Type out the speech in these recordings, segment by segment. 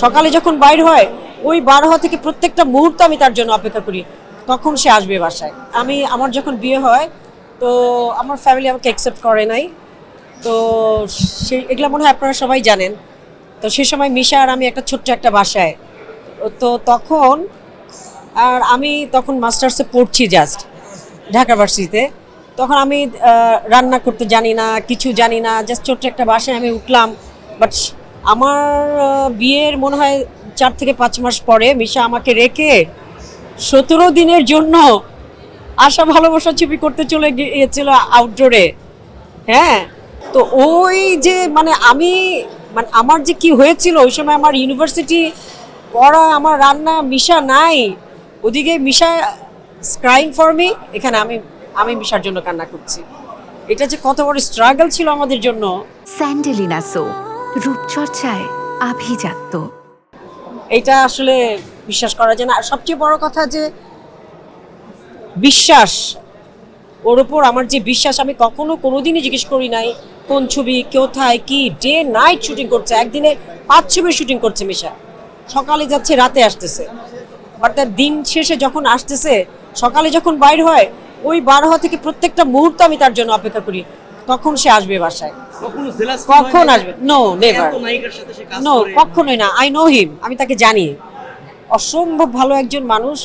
সকালে যখন বাইর হয় ওই বার হওয়া থেকে প্রত্যেকটা মুহূর্ত আমি তার জন্য অপেক্ষা করি কখন সে আসবে বাসায়। আমার যখন বিয়ে হয় তো আমার ফ্যামিলি আমাকে অ্যাকসেপ্ট করে নাই, তো এগুলো মনে হয় আপনারা সবাই জানেন। তো সে সময় মিশা আর আমি একটা ছোট্ট একটা বাসায়, তো তখন আমি তখন মাস্টার্সে পড়ছি জাস্ট ঢাকা ভার্সিটিতে। তখন আমি রান্না করতে জানি না, কিছু জানি না, জাস্ট ছোট্ট একটা বাসায় আমি উঠলাম। বাট আমার বিয়ের মনে হয় 4 থেকে 5 মাস পরে মিশা আমাকে রেখে 17 দিনের জন্য আশা ভালোবাসা ছবি করতে চলে গিয়েছিল আউটডোরে। হ্যাঁ, তো ওই যে মানে আমার যে কি হয়েছিল ওই সময়, আমার ইউনিভার্সিটি পড়া, আমার রান্না, মিশা নাই ওদিকে, মিশা ক্রাইং ফর মি, এখানে আমি মিশার জন্য কান্না করছি। এটা যে কত বড় স্ট্রাগল ছিল আমাদের জন্য। স্যান্ডেলিনা সো, রূপচর্চায় আভিজাত্য। এটা আসলে বিশ্বাস করা যায় না। আর সবচেয়ে বড় কথা যে বিশ্বাস, ওর ওপর আমার যে বিশ্বাস, আমি কোনোদিনই জিজ্ঞেস করি নাই কোন ছবি কোথায় কি, ডে নাইট শুটিং করছে, একদিনে 5 ছবি শুটিং করছে মিশা, সকালে যাচ্ছে রাতে আসতেছে। বাট তার দিন শেষে যখন আসতেছে, সকালে যখন বাইর হয় ওই বার হওয়া থেকে প্রত্যেকটা মুহূর্ত আমি তার জন্য অপেক্ষা করি কখন সে আসবে বাসায়, কখন আসবে। নো, নেভার, নো, কখনোই না। আই নো হিম, আমি তাকে জানি। অসম্ভব ভালো একজন মানুষ,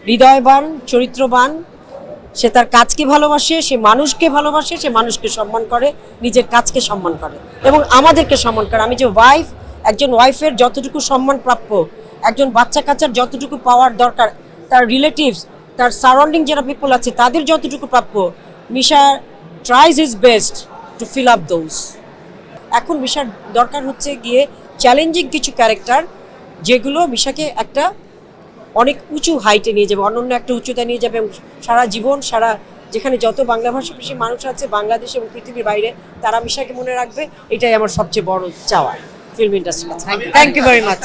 হৃদয়বান, চরিত্রবান। সে তার কাজকে ভালোবাসে, সে মানুষকে ভালোবাসে, সে মানুষকে সম্মান করে, নিজের কাজকে সম্মান করে এবং আমাদেরকে সম্মান করে। আমি যে ওয়াইফ, একজন ওয়াইফের যতটুকু সম্মান প্রাপ্য, একজন বাচ্চা কাচ্চার যতটুকু পাওয়ার দরকার, তার রিলেটিভস, তার সারাউন্ডিং যারা পিপল আছে তাদের যতটুকু প্রাপ্য, Misha tries his best to fill up those. এখন মিশার দরকার হচ্ছে গিয়ে চ্যালেঞ্জিং কিছু ক্যারেক্টার, যেগুলো মিশাকে একটা অনেক উঁচু হাইটে নিয়ে যাবে, অনন্য একটা উচ্চতা নিয়ে যাবে এবং সারা জীবন, যেখানে যত বাংলা ভাষাভাষী মানুষ আছে বাংলাদেশ এবং পৃথিবীর বাইরে, তারা মিশাকে মনে রাখবে। এটাই আমার সবচেয়ে বড় চাওয়া ফিল্ম ইন্ডাস্ট্রির কাছে। Thank you very much.